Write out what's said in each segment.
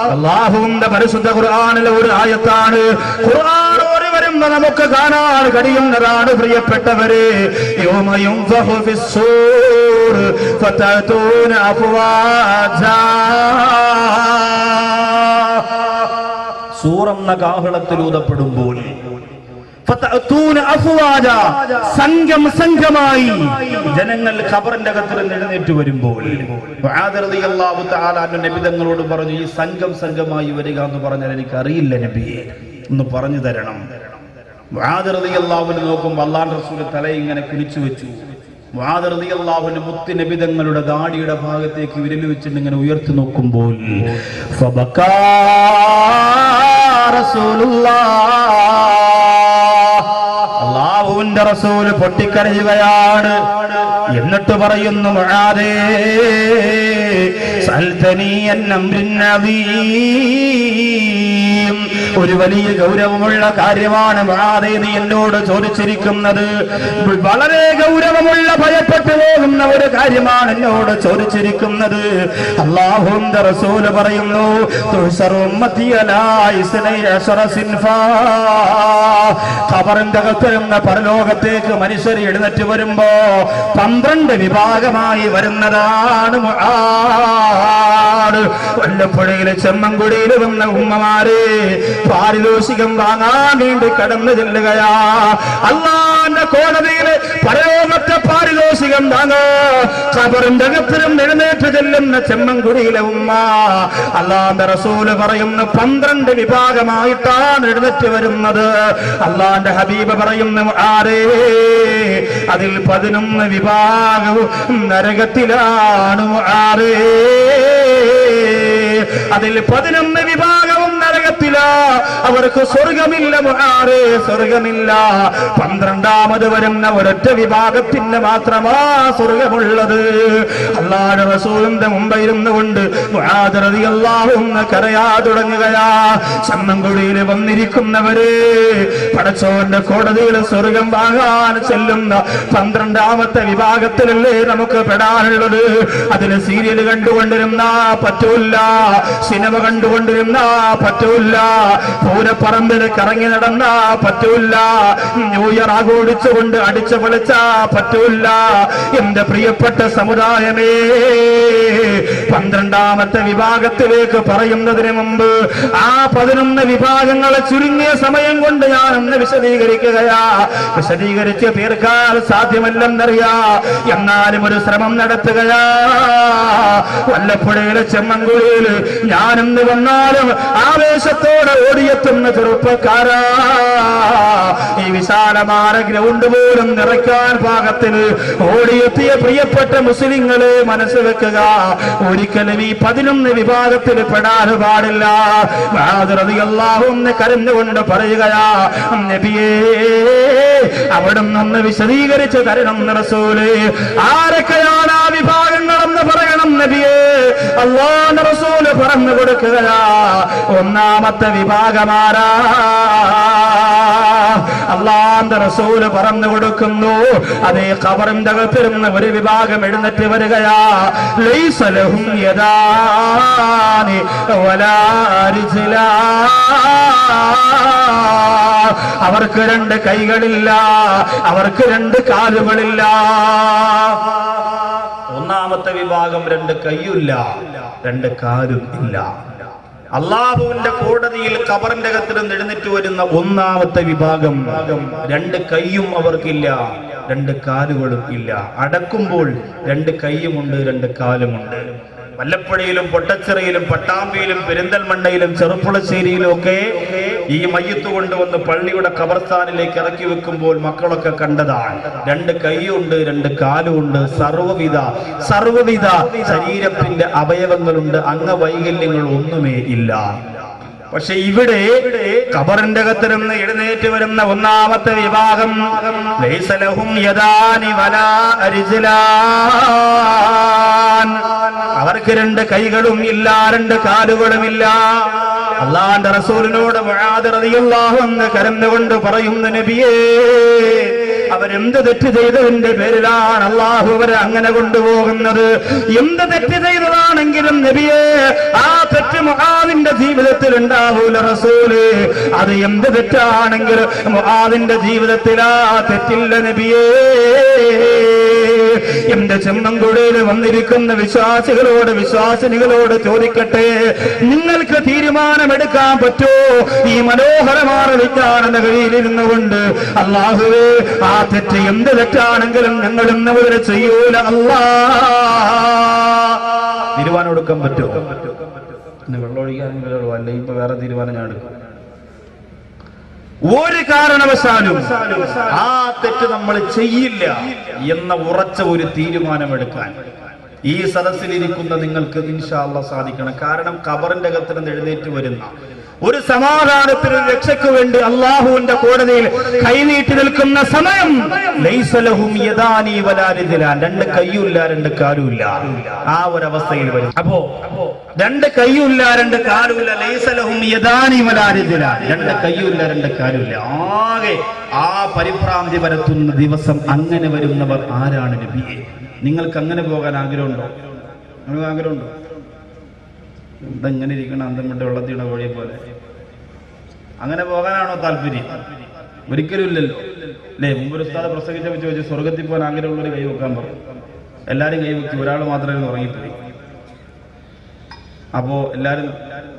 അല്ലാഹുവിന്റെ പരിശുദ്ധ ഖുർആനിലെ ഒരു ആയത്താണ്. ഖുർആൻ ഓതി വരുമ്പോൾ നമുക്ക് കാണാൻ കഴിയുന്നതാണ് പ്രിയപ്പെട്ടവരെ. യൗമ യുൻഫഖു ഫിസ്സൂർ ഫതഅതൂന അഫ്വാജാ. സൂറെന്ന കാഹളത്തിൽ ഊതപ്പെടുമ്പോൾ സംഘം സംഘമായി ജനങ്ങൾ ഖബറിന്റെ അകത്ത് എഴുന്നേറ്റ് വരുമ്പോൾ നബി തങ്ങളോട് പറഞ്ഞു, ഈ സംഘം സംഘമായി വരിക എന്ന് പറഞ്ഞാൽ എനിക്ക് അറിയില്ല നബിയെ, ഒന്ന് പറഞ്ഞു തരണം. മുആദ് റളിയല്ലാഹു അൻഹു നോക്കുമ്പോൾ അല്ലാഹുവിന്റെ റസൂൽ തല ഇങ്ങനെ കുനിച്ചു വെച്ചു. മുആദ് റളിയല്ലാഹു അൻഹു മുത്ത് നബി തങ്ങളുടെ ദാടിയുടെ ഭാഗത്തേക്ക് വിരൽ വെച്ചിട്ട് ഇങ്ങനെ ഉയർത്തി നോക്കുമ്പോൾ ഫബകാ റസൂലുള്ളാഹ്, അല്ലാഹുവിന്റെ റസൂൽ പൊട്ടിക്കരയുകയാണ്. എന്നിട്ട് പറയുന്നു, മുആദേ സൽതനി അൻ അംരിൻ അദീം, ഒരു വലിയ ഗൗരവമുള്ള കാര്യമാണ് മുആദേ നീ എന്നോട് ചോദിച്ചിരിക്കുന്നത്. വളരെ ഗൗരവമുള്ള ഭയപ്പെട്ടു പോകുന്ന ഒരു കാര്യമാണ് എന്നോട് ചോദിച്ചിരിക്കുന്നത്. അല്ലാഹുവിന്റെ റസൂൽ പറയുന്നു, തുഹ്ശറു ഉമ്മത്തി അലാ 12 സിൻഫാ, ഖബറിന്റെ അകത്തുന്ന പരലോകത്തേക്ക് മനുഷ്യർ എഴുന്നേറ്റ് വരുമ്പോ 12 വിഭാഗമായി വരുന്നതാണ് മുആദ്. വല്ലപ്പുഴയിലെ ചെമ്മൻകുടിയിൽ വന്ന ഉമ്മമാരെ പാരിതോഷികം വാങ്ങാൻ വേണ്ടി കടന്നു ചെല്ലുകയാ. അല്ലാഹുവിന്റെ കോടതിയിലെ പരലോകത്തെ പാരിതോഷികം വാങ്ങാ ഖബറിന്റെ അകത്തിലും എഴുന്നേറ്റ് ചെല്ലുന്ന ചെമ്മൻകുടിയിലെ ഉമ്മ. അല്ലാഹുവിന്റെ റസൂൽ പറയുന്നു, 12 വിഭാഗമായിട്ടാണ് എഴുന്നേറ്റ് വരുന്നത്. അല്ലാഹുവിന്റെ ഹബീബ് പറയുന്നു, ആരേ അതിൽ 11 വിഭാഗവും നരകത്തിലാണ്. ആരേ അതിൽ 11 വിഭാഗവും നരകത്തിലാ, അവർക്ക് സ്വർഗമില്ല. മുആദേ സ്വർഗമില്ല. 12ാമത് വരുന്ന ഒരൊറ്റ വിഭാഗത്തിന് മാത്രമാ സ്വർഗമുള്ളത്. അല്ലാഹുവിന്റെ റസൂലിന്റെ മുമ്പിൽ ഇരുന്നു കൊണ്ട് മുആദ് റളിയല്ലാഹു അൻഹു കരയാ തുടങ്ങുകയാ. ചെമ്മൻകുടിയിൽ വന്നിരിക്കുന്നവരെ, പടച്ചോന്റെ കോടതിയിൽ സ്വർഗം വാങ്ങാൻ ചെല്ലുന്ന 12ാമത്തെ വിഭാഗത്തിലല്ലേ നമുക്ക് പെടാനുള്ളത്. അതിന് സീരിയൽ കണ്ടുകൊണ്ടിരുന്ന പറ്റൂല്ല, സിനിമ കണ്ടുകൊണ്ടിരുന്ന പറ്റൂല്ല, പൂരപ്പറമ്പിൽ കറങ്ങി നടന്ന പറ്റൂല്ല, ന്യൂ ഇയർ ആഘോഷിച്ചുകൊണ്ട് അടിച്ചു പൊളിച്ച പറ്റൂല്ല. എന്റെ പ്രിയപ്പെട്ട സമുദായമേ, 12ാമത്തെ വിഭാഗത്തിലേക്ക് പറയുന്നതിന് മുമ്പ് ആ 11 വിഭാഗങ്ങളെ ചുരുങ്ങിയ സമയം കൊണ്ട് ഞാൻ ഒന്ന് വിശദീകരിക്കുകയാ. വിശദീകരിച്ച് തീർക്കാൻ സാധ്യമല്ലെന്നറിയാ, എന്നാലും ഒരു ശ്രമം നടത്തുകയാ. വല്ലപ്പുഴയിലെ ചെമ്മൻകുടിയിൽ ഞാനെന്ന് വന്നാലും ആവേശത്തോടെ ഓടിയെത്തുന്ന ചെറുപ്പക്കാരാ, ഈ വിശാലമായ ഗ്രൗണ്ട് പോലും നിറയ്ക്കാൻ പാകത്തിന് ഓടിയെത്തിയ പ്രിയപ്പെട്ട മുസ്ലിങ്ങളെ മനസ്സ് വെക്കുക, ഒരിക്കലും ഈ 11 വിഭാഗത്തിൽ പെടാൻ പാടില്ല. മുആദ് റളിയല്ലാഹു അൻഹു കരഞ്ഞുകൊണ്ട് പറയുകയാ, നബിയേ അവിടുന്ന് ഒന്ന് വിശദീകരിച്ച് തരണം റസൂലേ. ആരൊക്കെയാണ് ആ വിഭാഗങ്ങളെന്ന് പറയണം നബിയേ. അല്ലാഹുവിന്റെ റസൂൽ പറഞ്ഞു കൊടുക്കുകയാ, 1ാമത്തെ വിഭാഗമാരാ. അല്ലാഹുവിന്റെ റസൂൽ പറഞ്ഞു കൊടുക്കുന്നു, അതേ ഖബറിന്റെ അകത്തിരുന്ന ഒരു വിഭാഗം എഴുന്നേറ്റ് വരികയാ. ലൈസ ലഹും യദാനി വലാ റിജ്ലാ, അവർക്ക് 2 കൈകളില്ല, അവർക്ക് 2 കാലുകളില്ല. 1ാമത്തെ വിഭാഗം 2 കൈയില്ല, 2 കാലും ഇല്ല. അല്ലാഹുവിന്റെ കോടതിയിൽ ഖബറിന്റെ അകത്ത് നിന്ന് എഴുന്നേറ്റ് വരുന്ന 1ാമത്തെ വിഭാഗം 2 കൈയും അവർക്കില്ല, 2 കാലുകളും ഇല്ല. അടക്കുമ്പോൾ 2 കൈയുമുണ്ട്, 2 കാലുമുണ്ട്. വല്ലപ്പുഴയിലും പൊട്ടച്ചിറയിലും പട്ടാമ്പിയിലും പെരിന്തൽമണ്ണയിലും ചെറുപ്പുളശ്ശേരിയിലും ഒക്കെ ഈ മയ്യത്ത് കൊണ്ടുവന്ന് പള്ളിയുടെ ഖബർസ്ഥാനിലേക്ക് ഇറക്കി വെക്കുമ്പോൾ മക്കളൊക്കെ കണ്ടതാണ്. 2 കൈയുണ്ട്, 2 കാലുണ്ട്, സർവ്വവിധ ശരീരത്തിന്റെ അവയവങ്ങളുണ്ട്, അംഗവൈകല്യങ്ങൾ ഒന്നുമേ ഇല്ല. പക്ഷെ ഇവിടെ ഖബറിന്റെ അകത്തിരുന്ന് എഴുന്നേറ്റ് വരുന്ന 1ാമത്തെ വിഭാഗം ലൈസ ലഹും യദാനി വലാ റിജ്ലാൻ, അവർക്ക് 2 കൈകളും ഇല്ല, 2 കാലുകളും ഇല്ല. അല്ലാഹുവിന്റെ റസൂലിനോട് മുആദ് റളിയല്ലാഹു അൻഹു കരഞ്ഞുകൊണ്ട് പറയുന്നു, നബിയേ അവരെന്ത് തെറ്റ് ചെയ്തതിന്റെ പേരിലാണ് അള്ളാഹു അവരെ അങ്ങനെ കൊണ്ടുപോകുന്നത്. എന്ത് തെറ്റ് ചെയ്തതാണെങ്കിലും നബിയെ ആ തെറ്റ് മുആദിന്റെ ജീവിതത്തിൽ ഉണ്ടാവൂല റസൂല്. അത് എന്ത് തെറ്റാണെങ്കിലും മുആദിന്റെ ജീവിതത്തിൽ ആ തെറ്റില്ല നബിയേ. എന്റെ ചെമ്മൻകുടിയിൽ വന്നിരിക്കുന്ന വിശ്വാസിനികളോട് ചോദിക്കട്ടെ, നിങ്ങൾക്ക് തീരുമാനമെടുക്കാൻ പറ്റോ? ഈ മനോഹരമായ വിജ്ഞാന നഗരിയിലിരുന്നു കൊണ്ട് അല്ലാഹുവേ ആ തെറ്റ് എന്ത് തെറ്റാണെങ്കിലും ഞങ്ങൾ ഇന്ന് മുതൽ ചെയ്യൂല അല്ലാ. തീരുമാനം എടുക്കാൻ പറ്റുമോ? വെള്ളമൊഴിക്കാനെങ്കിലും അല്ല, ഇപ്പൊ വേറെ തീരുമാനം ഞാൻ എടുക്കും. ഒരു കാരണവശാലും ആ തെറ്റ് നമ്മൾ ചെയ്യില്ല എന്ന ഉറച്ച ഒരു തീരുമാനമെടുക്കാൻ ഈ സദസ്സിലിരിക്കുന്ന നിങ്ങൾക്ക് ഇൻഷാ അല്ലാഹ് സാധിക്കണം. കാരണം ഖബറിന്റെ അകത്ത് നിന്ന് എഴുന്നേറ്റ് വരുന്ന ഒരു സമാധാനത്തിന് രക്ഷയ്ക്ക് വേണ്ടി അള്ളാഹുവിന്റെ കോടതിയിൽ കൈനീട്ടി നിൽക്കുന്ന സമയം ലൈസ ലഹും യദാനി വലാ റിജ്ലാൻ, രണ്ട് കയ്യുമില്ല രണ്ട് കാലുമില്ല, ആ ഒരവസ്ഥയിൽ വരും. അപ്പോ രണ്ട് കയ്യുമില്ല രണ്ട് കാലുമില്ല, ലൈസ ലഹും യദാനി വലാ റിജ്ലാൻ, രണ്ട് കയ്യുമില്ല രണ്ട് കാലുമില്ല, ആകെ ആ പരിഭ്രാന്തി പരത്തുന്ന ദിവസം. അങ്ങനെ വരുന്നവർ ആരാണ് നബിയെ? നിങ്ങൾക്ക് അങ്ങനെ പോകാൻ ആഗ്രഹമുണ്ടോ? ആഗ്രഹമുണ്ടോ? ഇതെങ്ങനെ ഇരിക്കണം അന്തം വിട്ട് വെള്ളത്തിയുടെ കോഴിയെ പോലെ? അങ്ങനെ പോകാനാണോ താല്പര്യം? ഒരിക്കലും ഇല്ലല്ലോ അല്ലേ? മുമ്പ് ഉസ്താദ് പ്രസംഗിച്ചപ്പോൾ ചോദിച്ചു സ്വർഗത്തിൽ പോകാൻ ആഗ്രഹമുള്ളവർ കൈ വെക്കാൻ പറഞ്ഞു. എല്ലാവരും കൈ വെച്ചു, ഒരാൾ മാത്രമേ ഉറങ്ങിപ്പോയി. അപ്പോൾ എല്ലാവരും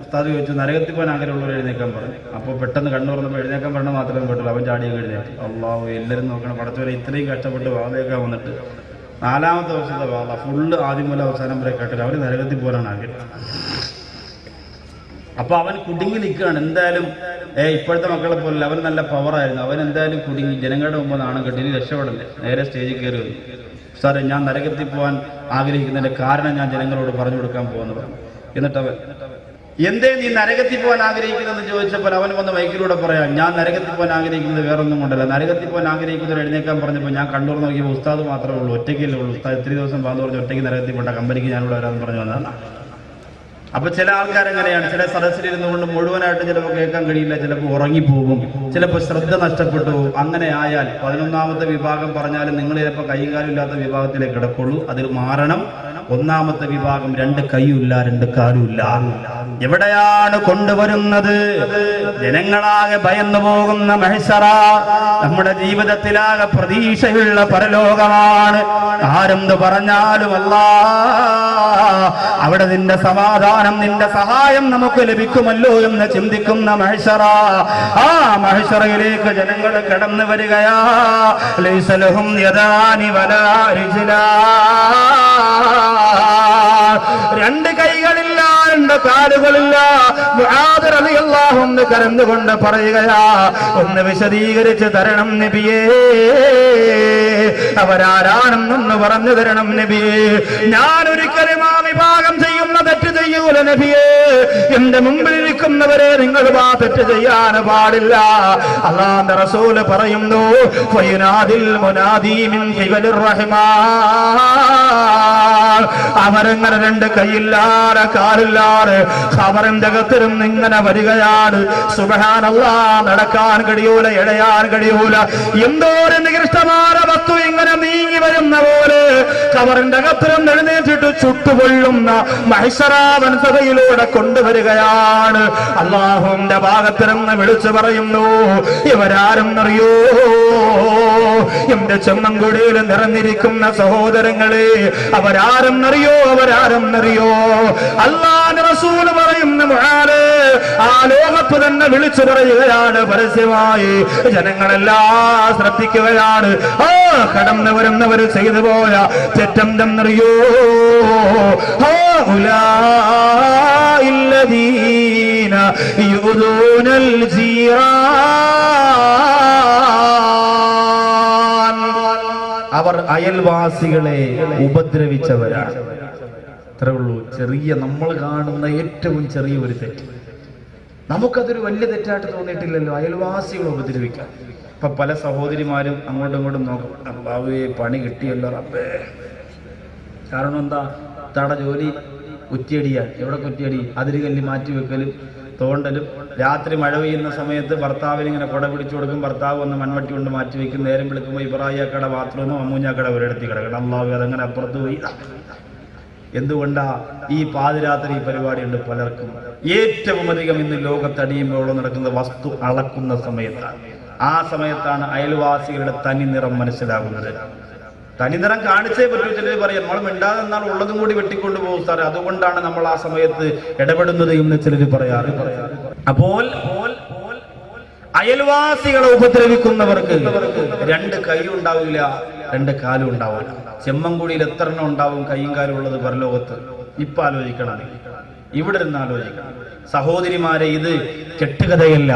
ഉസ്താദ് ചോദിച്ചു നരകത്തിൽ പോകാൻ ആഗ്രഹമുള്ളവർ എഴുന്നേക്കാൻ പറഞ്ഞു. അപ്പോൾ പെട്ടെന്ന് കണ്ണു തുറന്നപ്പോൾ എഴുന്നേക്കാൻ പറഞ്ഞാൽ മാത്രമേ പറ്റുള്ളൂ. അവൻ ചാടിയൊക്കെ എഴുന്നേറ്റ്. അള്ളാഹു എല്ലാവരും നോക്കണം, പടച്ചവരെ ഇത്രയും കഷ്ടപ്പെട്ട് വാതയൊക്കെ വന്നിട്ട് 4ാമത്തെ വർഷത്തെ വാള ഫുള്ള് ആദ്യം മുതൽ അവസാനം വരെ കേട്ടില്ല. അവർ നരകത്തിൽ പോകാനാണ് ആഗ്രഹം. അപ്പൊ അവൻ കുടുങ്ങി നിൽക്കുകയാണ്. എന്തായാലും ഇപ്പോഴത്തെ മക്കളെ പോലെ അവൻ നല്ല പവറായിരുന്നു. അവൻ എന്തായാലും കുടുങ്ങി. ജനങ്ങളുടെ മുമ്പ് നാണം കെട്ടി ഇനി രക്ഷപ്പെടല്ലേ. നേരെ സ്റ്റേജിൽ കയറി വന്നു. സാറേ ഞാൻ നരകത്തിൽ പോകാൻ ആഗ്രഹിക്കുന്നതിന്റെ കാരണം ഞാൻ ജനങ്ങളോട് പറഞ്ഞു കൊടുക്കാൻ പോകുന്നു പറഞ്ഞു. എന്നിട്ട് അവൻ എന്തേ നീ നരകത്തിൽ പോകാൻ ആഗ്രഹിക്കുന്നതെന്ന് ചോദിച്ചപ്പോൾ അവൻ വന്ന് മൈക്കിലൂടെ പറയാം, ഞാൻ നരകത്തിൽ പോകാൻ ആഗ്രഹിക്കുന്നത് വേറൊന്നും കൊണ്ടല്ല. നരകത്തിൽ പോകാൻ ആഗ്രഹിക്കുന്നവർ എഴുന്നേക്കാൻ പറഞ്ഞപ്പോൾ ഞാൻ കണ്ണൂർ നോക്കിയപ്പോൾ ഉസ്താദ് മാത്രമേ ഉള്ളൂ, ഒറ്റയ്ക്കല്ലേ ഉള്ളൂ. ഉസ്താദ് ഇത്രയും ദിവസം വന്നു പറഞ്ഞ് ഒറ്റയ്ക്ക് നരകത്തിൽ പോണ്ട, കമ്പനിക്ക് ഞാനിവിടെ വരാമെന്ന് പറഞ്ഞു വന്നതാണ്. അപ്പൊ ചില ആൾക്കാരെങ്ങനെയാണ്, ചില സദസ്സിലിരുന്നു കൊണ്ട് മുഴുവനായിട്ട് ചിലപ്പോൾ കേൾക്കാൻ കഴിയില്ല, ചിലപ്പോൾ ഉറങ്ങിപ്പോകും, ചിലപ്പോൾ ശ്രദ്ധ നഷ്ടപ്പെട്ടു പോകും. അങ്ങനെ ആയാൽ 11ാമത്തെ വിഭാഗം പറഞ്ഞാലും നിങ്ങൾ ചിലപ്പോൾ കൈയും കാലും ഇല്ലാത്ത വിഭാഗത്തിലേക്ക് കിടക്കുള്ളൂ. അതിൽ മാറണം. 1ാമത്തെ വിഭാഗം രണ്ട് കൈയുമില്ല രണ്ട് കാലുമില്ല. എവിടെയാണ് കൊണ്ടുവരുന്നത്? ജനങ്ങളാകെ ഭയന്നു പോകുന്ന മഹ്ശറ, നമ്മുടെ ജീവിതത്തിലാകെ പ്രതീക്ഷയുള്ള പരലോകമാണ്. ആരെന്ത് പറഞ്ഞാലും അല്ലാഹ് അവിടെ നിന്റെ സമാധാനം നിന്റെ സഹായം നമുക്ക് ലഭിക്കുമല്ലോ എന്ന് ചിന്തിക്കുന്ന മഹ്ശറ, ആ മഹ്ശറയിലേക്ക് ജനങ്ങൾ കടന്നു വരികയാ. ലൈസ ലഹും യദാനി വലാ റിജ്ലാൻ, രണ്ട് കൈകളില്ല രണ്ട് കാലുകളില്ല. മുആദ് റളിയല്ലാഹു അൻഹു കരഞ്ഞുകൊണ്ട് പറയുകയാ, ഒന്ന് വിശദീകരിച്ച് തരണം നബിയേ, അവരാരാണെന്നൊന്ന് പറഞ്ഞു തരണം നബിയേ. ഞാൻ ഒരിക്കലും ആ വിഭാഗം ചെയ്യുന്ന തെറ്റ് ചെയ്യൂല നബിയേ. എന്റെ മുമ്പിലിരിക്കുന്നവരെ നിങ്ങൾ ആ തെറ്റ് ചെയ്യാൻ പാടില്ല. അല്ലാഹുവിന്റെ റസൂല് പറയുന്നു, ഫയുനാദിൽ മുനാദി മിൻ ഖിബലിർ റഹ്മാൻ, അവരങ്ങനെ രണ്ട് കൈയില്ലാതെ കാലില്ലാതെ ഖബറിന്റെ അകത്തിരുന്ന് ഇങ്ങനെ വരികയാണ്. സുബ്ഹാനല്ലാഹ്, നടക്കാൻ കഴിയൂല, എഴയാൻ കഴിയൂല. എന്തോ ഒരു നികൃഷ്ടമായ വസ്തു ഇങ്ങനെ നീങ്ങി വരുന്ന പോലെ ഖബറിന്റെ അകത്തിരുന്ന് എഴുന്നേറ്റിട്ട് ചുട്ടുപൊള്ളുന്ന മഹ്ശറാവൻസഭയിലൂടെ കൊണ്ടുവരികയാണ്. അല്ലാഹുവിന്റെ ഭാഗത്തിരുന്ന് വിളിച്ചു പറയുന്നു, ഇവരാരും അറിയോ? എന്റെ ചെമ്മൻകുടിയിൽ നിറഞ്ഞിരിക്കുന്ന സഹോദരങ്ങളെ, അവരാരെന്നറിയോ? അവരാരെന്നറിയോ? അല്ലാഹുവിന്റെ റസൂൽ പറയുന്ന മുആദ് ആ ലോകത്ത് തന്നെ വിളിച്ചു പറയുകയാണ് പരസ്യമായി. ജനങ്ങളെല്ലാം ശ്രദ്ധിക്കുകയാണ്. ആ കടന്നു വരുന്നവർ ചെയ്തു പോയ തെറ്റെന്തെന്നറിയോ? ഉലൈല്ലദീന യുദൂനൽ ജീറാൻ, അവർ അയൽവാസികളെ ഉപദ്രവിച്ചവരാണ്. അത്രേ ഉള്ളൂ. ചെറിയ നമ്മൾ കാണുന്ന ഏറ്റവും ചെറിയ ഒരു തെറ്റ് നമുക്കതൊരു വലിയ തെറ്റായിട്ട് തോന്നിയിട്ടില്ലല്ലോ. അയൽവാസികളെ ഉപദ്രവിക്കാം. ഇപ്പൊ പല സഹോദരിമാരും അങ്ങോട്ടും ഇങ്ങോട്ടും നോക്കും, അള്ളാഹുവേ പണി കിട്ടിയല്ലോ റബ്ബേ. കാരണം എന്താ? തട ജോലി കുറ്റിയടിയാണ്. എവിടെ കുറ്റിയടി? അതിരുകല്ലി മാറ്റി വെക്കലും തോണ്ടലും. രാത്രി മഴ പെയ്യുന്ന സമയത്ത് ഭർത്താവിന് ഇങ്ങനെ കുട പിടിച്ചു കൊടുക്കും, ഭർത്താവ് വന്ന് മൺവട്ടി കൊണ്ട് മാറ്റി വെക്കും. നേരം വിളിക്കുമ്പോൾ ഇബ്രാഹിയാക്കട ബാത്റൂമോ അമ്മൂഞ്ഞാക്കട ഒരിടത്തി കിടക്കണം. അള്ളാഹു അതങ്ങനെ അപ്പുറത്ത് പോയി. എന്തുകൊണ്ടാ ഈ പാതിരാത്രി ഈ പരിപാടിയുണ്ട് പലർക്കും. ഏറ്റവും അധികം ഇന്ന് ലോകത്തടിയുമ്പോൾ നടക്കുന്ന വസ്തു അളക്കുന്ന സമയത്താണ്. ആ സമയത്താണ് അയൽവാസികളുടെ തനി നിറം മനസ്സിലാകുന്നത്. തനിനിറം കാണിച്ചേ പറ്റൂ. ചിലർ പറയാം നമ്മൾ മിണ്ടാതെ എന്നാൽ ഉള്ളതും കൂടി വെട്ടിക്കൊണ്ടു പോകും സാറേ, അതുകൊണ്ടാണ് നമ്മൾ ആ സമയത്ത് ഇടപെടുന്നത് എന്ന് ചിലർ പറയാറ്. അപ്പോൾ അയൽവാസികളെ ഉപദ്രവിക്കുന്നവർക്ക് രണ്ട് കൈ ഉണ്ടാവില്ല, രണ്ട് കാലും ഉണ്ടാവില്ല. ചെമ്മൻകുടിയിൽ എത്ര എണ്ണം ഉണ്ടാവും കൈയും കാലും ഉള്ളത് പരലോകത്ത്? ഇപ്പൊ ആലോചിക്കണം, ഇവിടെ നിന്ന് ആലോചിക്കണം സഹോദരിമാരെ. ഇത് കെട്ടുകഥയല്ല.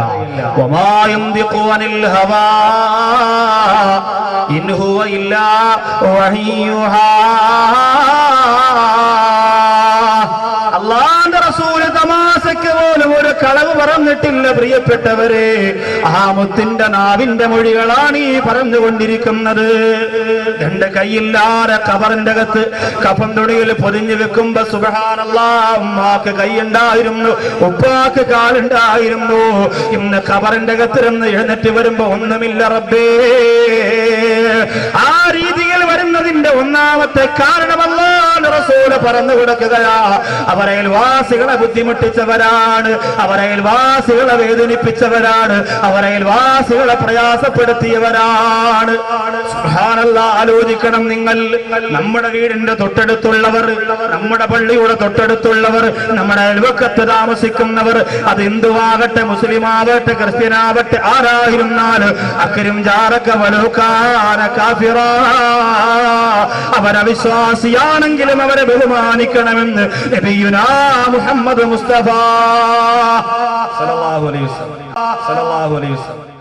അല്ലാഹുവിന്റെ റസൂൽ തമാശക്ക് പോലും ഒരു കളവ് പറഞ്ഞിട്ടില്ല പ്രിയപ്പെട്ടവരെ. ആ മുത്തിന്റെ നാവിന്റെ മൊഴികളാണ് ഈ പറഞ്ഞുകൊണ്ടിരിക്കുന്നത്. രണ്ട് കൈയില്ലാതെ ഖബറിന്റെ അകത്ത് കഫൻ തുണിയിൽ പൊതിഞ്ഞു വെക്കുമ്പോ സുബ്ഹാനല്ലാഹ്, ഉമ്മാക്ക് കൈയുണ്ടായിരുന്നു, ഉപ്പാക്ക് കാലുണ്ടായിരുന്നു. ഇന്ന് ഖബറിന്റെ അകത്തിരുന്ന് എഴുന്നേറ്റ് വരുമ്പോ ഒന്നുമില്ല റബ്ബേ. ആ രീതിയിൽ വരുന്നതിന്റെ ഒന്നാമത്തെ കാരണം അല്ലാഹുവിന്റെ റസൂൽ പറഞ്ഞു കൊടുക്കുകയാ. അവരയൽവാസികളെ ബുദ്ധിമുട്ടിച്ചവരാണ്, അവരയൽവാസികളെ വേദനിപ്പിച്ചവരാണ്, അവരയൽവാസികളെ പ്രയാസപ്പെടുത്തിയവരാണ്. സുബ്ഹാനല്ലാഹ്, ആലോചിക്കണം നിങ്ങൾ. നമ്മുടെ വീടിന്റെ തൊട്ടടുത്തുള്ളവർ, നമ്മുടെ പള്ളിയുടെ തൊട്ടടുത്തുള്ളവർ, നമ്മുടെ അയൽവക്കത്ത് താമസിക്കുന്നവർ, അത് ഹിന്ദുവാകട്ടെ മുസ്ലിമാകട്ടെ ക്രിസ്ത്യനാവട്ടെ ആരായിരുന്നാലും അക്രം ജാറക വലൗകാന കാഫിറാ, അവരവിശ്വാസിയാണെങ്കിലും അവരെ ബഹുമാനിക്കണമെന്ന് നബിയുനാ മുഹമ്മദ് മുസ്തഫ സല്ലല്ലാഹു അലൈഹി വസല്ലം.